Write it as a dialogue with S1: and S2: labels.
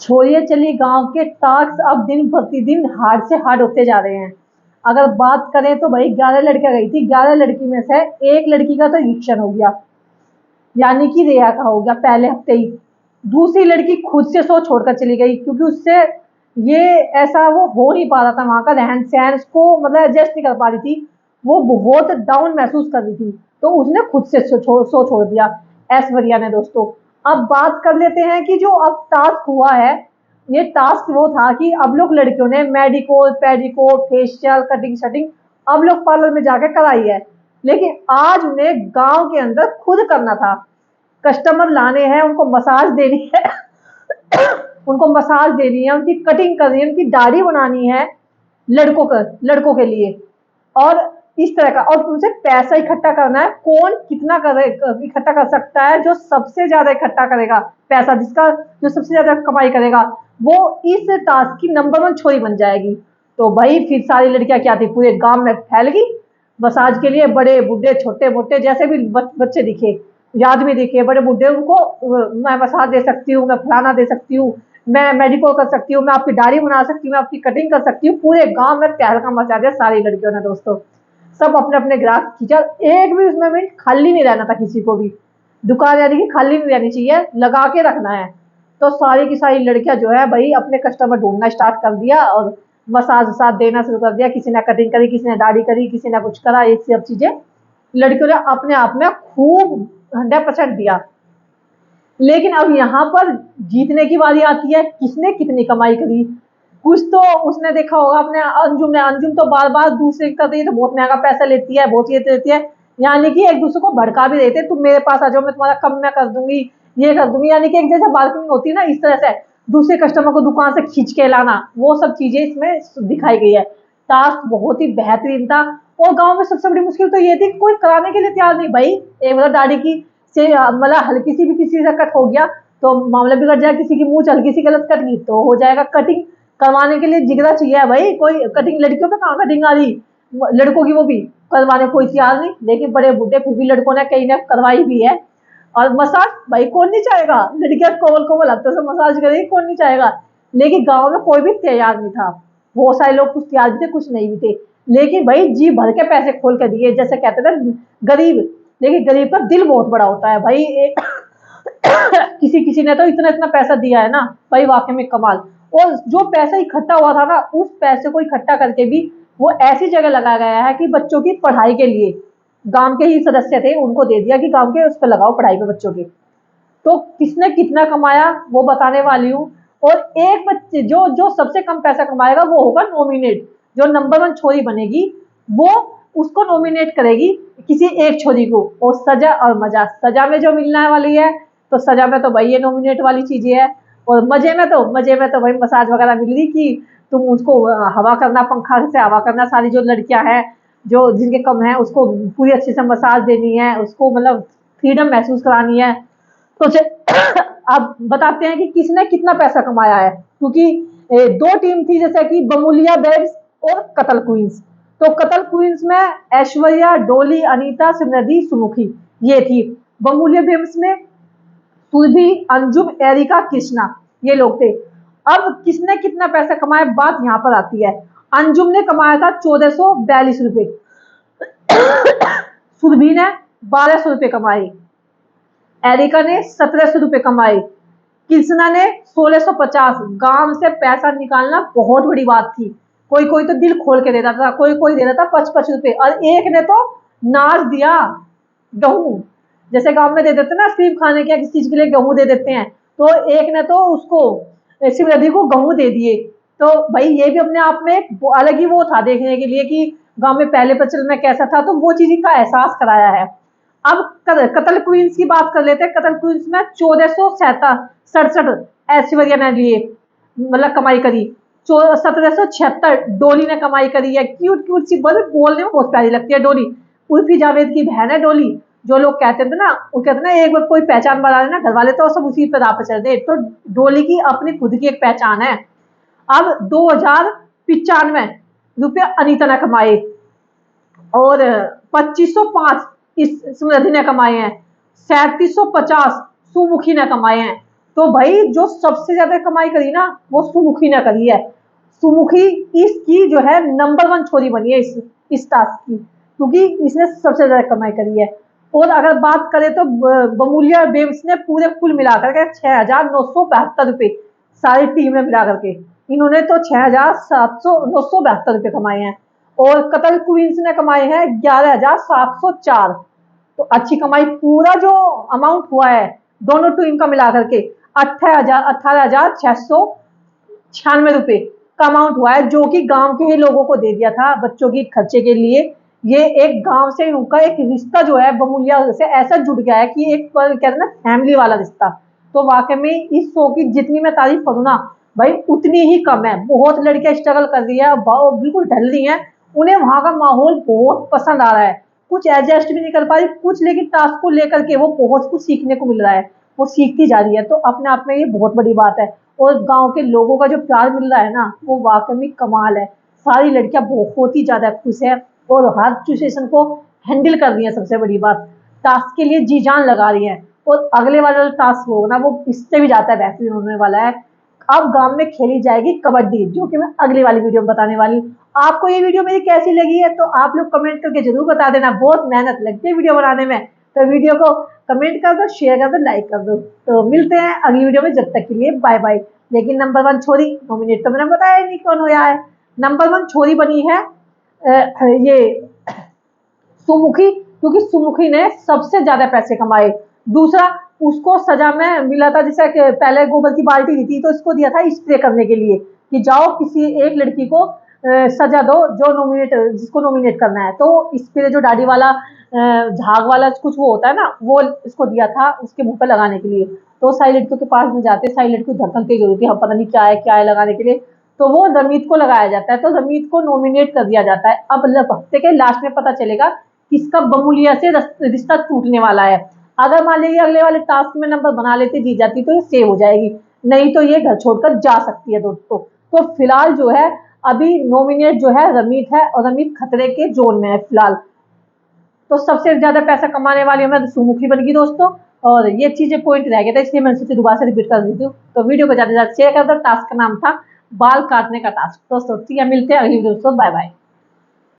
S1: छोरिए चली गांव के टास्क अब दिन प्रतिदिन हार्ड से हार्ड होते जा रहे हैं। अगर बात करें तो भाई 11 लड़कियां गई थी, 11 लड़की में से एक लड़की का तो इविक्शन हो गया, यानी कि रिया का हो गया पहले हफ्ते ही। दूसरी लड़की खुद से शो छोड़कर चली गई क्योंकि उससे ये ऐसा वो हो नहीं पा रहा था, वहां का रहन सहन उसको मतलब एडजस्ट नहीं कर पा रही थी, वो बहुत डाउन महसूस कर रही थी, तो उसने खुद से शो छोड़ दिया ऐश्वर्या ने दोस्तों। अब बात कर लेते हैं कि जो अब टास्क हुआ है, ये टास्क वो था कि अब लोग लड़कियों ने मेडिकोर पेडिकोर फेशियल कटिंग शटिंग अब लोग पार्लर में जाकर कराई है, लेकिन आज उन्हें गांव के अंदर खुद करना था। कस्टमर लाने हैं, उनको मसाज देनी है उनको मसाज देनी है, उनकी कटिंग करनी है, उनकी दाढ़ी बनानी है, लड़कों के लिए। और इस तरह का, और उनसे पैसा इकट्ठा करना है, कौन कितना इकट्ठा कर सकता है, जो सबसे ज्यादा इकट्ठा करेगा पैसा, जिसका जो सबसे ज्यादा कमाई करेगा वो इस टास्क की नंबर 1 छोरी बन जाएगी। तो भाई फिर सारी लड़कियां क्या थी, पूरे गांव में फैल गई मसाज के लिए, बड़े बूढ़े छोटे मोटे जैसे भी बच्चे दिखे, आदमी दिखे, बड़े बूढ़े, उनको मैं मसाज दे सकती हूँ, मैं फलाना दे सकती हूँ, मैं मेडिकल कर सकती हूँ, मैं आपकी दाढ़ी बना सकती हूँ, मैं आपकी कटिंग कर सकती हूँ। पूरे गांव में तहलका मचा दिया सारी लड़कियों ने दोस्तों। सब अपने अपने ग्राहक खींचा, एक भी उसमें मिनट खाली नहीं रहना था किसी को भी, दुकान यानी कि खाली नहीं रहनी चाहिए, लगा के रखना है। तो सारी की सारी लड़कियां जो है भाई अपने कस्टमर ढूंढना स्टार्ट कर दिया और मसाज वसाज देना शुरू कर दिया। किसी ने कटिंग करी, किसी ने दाढ़ी करी, किसी ने कुछ करा, ये सब चीजें लड़कियों ने अपने आप में खूब 100% दिया। लेकिन अब यहाँ पर जीतने की बारी आती है, किसने कितनी कमाई करी। कुछ तो उसने देखा होगा अपने अंजुम ने, अंजुम तो बार बार दूसरे का तो बहुत महंगा पैसा लेती है, बहुत ये लेती है, यानी कि एक दूसरे को भड़का भी देते, तुम मेरे पास आ जाओ, मैं तुम्हारा कम मैं कर दूंगी, ये कर दूंगी, यानी कि एक जैसे बार्गेनिंग होती है ना, इस तरह से दूसरे कस्टमर को दुकान से खींच के लाना, वो सब चीजें इसमें दिखाई गई है। टास्क बहुत ही बेहतरीन था। और गांव में सबसे बड़ी मुश्किल तो ये थी कि कोई कराने के लिए तैयार नहीं भाई। एक मतलब दाढ़ी की से मतलब हल्की सी भी किसी से कट हो गया तो मामला बिगड़ जाए, किसी की मुंह हल्की सी गलत कट गई तो हो जाएगा। कटिंग करवाने के लिए जिगरा चाहिए भाई, कोई कटिंग लड़कियों पे कहाँ कटिंग आ रही, लड़कों की वो भी करवाने कोई तैयार नहीं, लेकिन बड़े बूढ़े फिर भी लड़कों ने कहीं ने करवाई भी है। और मसाज भाई कौन नहीं चाहेगा, लड़कियां कोमल कोमल हाथों से मसाज करेगी, कौन नहीं चाहेगा। लेकिन गाँव में कोई भी तैयार नहीं था, बहुत सारे लोग कुछ तैयार भी थे कुछ नहीं भी थे, लेकिन भाई जी भर के पैसे खोल के दिए, जैसे कहते थे गरीब, लेकिन गरीब का दिल बहुत बड़ा होता है भाई। किसी किसी ने तो इतना इतना पैसा दिया है ना भाई, वाकई में कमाल। और जो पैसा इकट्ठा हुआ था ना, उस पैसे को इकट्ठा करके भी वो ऐसी जगह लगाया गया है कि बच्चों की पढ़ाई के लिए, गांव के ही सदस्य थे उनको दे दिया कि गांव के उस पर लगाओ पढ़ाई पे बच्चों की। तो किसने कितना कमाया वो बताने वाली हूँ। और एक बच्चे जो जो सबसे कम पैसा कमाएगा वो होगा नॉमिनेट, जो नंबर 1 छोरी बनेगी वो उसको नॉमिनेट करेगी किसी एक छोरी को। और सजा और मजा, सजा में जो मिलने वाली है, तो सजा में तो भाई ये नॉमिनेट वाली चीजें है। और मजे में तो भाई मसाज वगैरह मिल रही कि तुम उसको हवा करना, पंखा से हवा करना, सारी जो लड़कियां हैं जो जिनके कम है उसको पूरी अच्छे से मसाज देनी है, उसको मतलब फ्रीडम महसूस करानी है। तो अब बताते हैं कि किसने कितना पैसा कमाया है, क्योंकि 2 टीम थी, जैसे कि बमुलिया बेब्स और कतल क्वींस। तो कतल क्वींस में ऐश्वर्या, डोली, अनीता, सिमरदी, सुमुखी ये थी। बमुलिया बेब्स में सुरभि, अंजुम, एरिका, कृष्णा ये लोग थे। अब किसने कितना पैसा कमाया, बात यहाँ पर आती है। अंजुम ने कमाया था 1442 रुपए, सुरभि ने 1200 रुपए कमाए, एरिका ने 1700 रुपए कमाए, कृष्णा ने 1650। गांव से पैसा निकालना बहुत बड़ी बात थी, कोई कोई तो दिल खोल के देता था, कोई कोई दे रहा था 55 रुपए। और एक ने तो नाच दिया, गेहूं, जैसे गांव में दे देते ना सिर्फ खाने के किसी चीज के लिए गेहूं दे देते हैं, तो एक ने तो उसको शिवनदी को गेहूं दे दिए। तो भाई ये भी अपने आप में एक अलग ही वो था देखने के लिए कि गांव में पहले प्रचलन में कैसा था, तो वो चीज का एहसास कराया है। अब कतल क्वींस की बात कर लेते हैं। कतल क्वींस में 1467 ऐश्वर्या ने लिए मतलब कमाई करी, 1776 डोली ने कमाई करी है। क्यूट क्यूट सी बोलने में बहुत प्यारी लगती है डोली, उर्फी जावेद की बहन है डोली। जो लोग कहते थे ना, वो कहते ना एक बार कोई पहचान बना लेना घर वाले तो सब उसी पे राह पे चल दे, तो डोली की अपनी खुद की एक पहचान है। अब 2095 रुपये अनीता ने कमाए और 2505 इस स्मृति ने कमाए हैं, 3750 सुमुखी ने कमाए हैं। तो भाई जो सबसे ज्यादा कमाई करी ना वो सुमुखी ने करी है। सुमुखी इसकी जो है नंबर 1 छोरी बनी है इस टास्क की, क्योंकि इसने सबसे ज्यादा कमाई करी है। और अगर बात करें तो बमुलिया बेब्स ने पूरे कुल मिलाकर के 6,972 रुपए, सारी टीम में मिला करके इन्होंने तो 6,972 रुपए कमाए हैं। और कतल क्वींस ने कमाए हैं 11,704। तो अच्छी कमाई, पूरा जो अमाउंट हुआ है दोनों टीम का मिलाकर के 18,696 रुपए का अमाउंट हुआ है, जो कि गांव के ही लोगों को दे दिया था बच्चों की खर्चे के लिए। ये एक गांव से उनका एक रिश्ता जो है बमुलिया से ऐसा जुड़ गया है कि एक कहते हैं ना फैमिली वाला रिश्ता। तो वाकई में इस शो की जितनी मैं तारीफ करूँ ना भाई उतनी ही कम है। बहुत लड़कियां स्ट्रगल कर रही है, बिल्कुल ढल रही हैं, उन्हें वहां का माहौल बहुत पसंद आ रहा है, कुछ एडजस्ट भी नहीं कर पा रही कुछ, लेकिन टास्क को लेकर के वो बहुत कुछ सीखने को मिल रहा है, वो सीखती जा रही है। तो अपने आप में ये बहुत बड़ी बात है। और गांव के लोगों का जो प्यार मिल रहा है ना वो वाकई में कमाल है। सारी लड़कियां बहुत ही ज्यादा खुश है और हर सिचुएशन को हैंडल कर रही है। सबसे बड़ी बात, टास्क के लिए जी जान लगा रही है। और अगले वाला टास्क होगा ना वो इससे भी ज्यादा बेहतरीन होने वाला है। अब गांव में खेली जाएगी कबड्डी, जो कि मैं अगली वाली वीडियो में बताने वाली हूँ। आपको ये वीडियो मेरी कैसी लगी है तो आप लोग कमेंट करके जरूर बता देना। बहुत मेहनत लगती है वीडियो बनाने में, तो वीडियो को कमेंट कर दो, शेयर कर दो, लाइक कर दो। तो मिलते हैं अगली वीडियो में, जब तक के लिए बाय बाय। लेकिन नंबर 1 छोरी नॉमिनेट तो मैंने बताया नहीं कौन हुआ है। नंबर 1 छोरी बनी है ये सुमुखी, क्योंकि सुमुखी ने सबसे ज्यादा पैसे कमाए। दूसरा, उसको सजा में मिला था, जैसे पहले गोबर की बाल्टी दी थी तो इसको दिया था स्प्रे करने के लिए कि जाओ किसी एक लड़की को सजा दो जो जिसको नॉमिनेट करना है। तो स्प्रे जो दाढ़ी वाला झाग वाला कुछ वो होता है ना, वो इसको दिया था उसके मुंह पर लगाने के लिए। तो सारी लड़कियों के पास में जाते, सारी लड़कियों धड़कन तेज होती है, हम पता नहीं क्या है लगाने के लिए। तो वो रमीत को लगाया जाता है, तो रमीत को नॉमिनेट कर दिया जाता है। अब हफ्ते के लास्ट में पता चलेगा किसका बमुलिया से रिश्ता टूटने वाला है। अगर मान लीजिए अगले वाले टास्क में नंबर बना लेती जीत जाती तो ये सेव हो जाएगी, नहीं तो ये घर छोड़कर जा सकती है दोस्तों। तो फिलहाल जो है अभी नॉमिनेट जो है रमीत है, और रमीत खतरे के जोन में है फिलहाल। तो सबसे ज्यादा पैसा कमाने वाली मैं सुमुखी बन गई दोस्तों। और ये चीजें पॉइंट रह गया था, इसलिए मैंने सोचा दोबारा से रिपीट कर देती हूँ। तो वीडियो को ज्यादा से ज्यादा शेयर कर दो। टास्क का नाम था बाल काटने का टास्क। दोस्तों ठीक है, मिलते हैं अगली वीडियो दोस्तों, बाय बाय।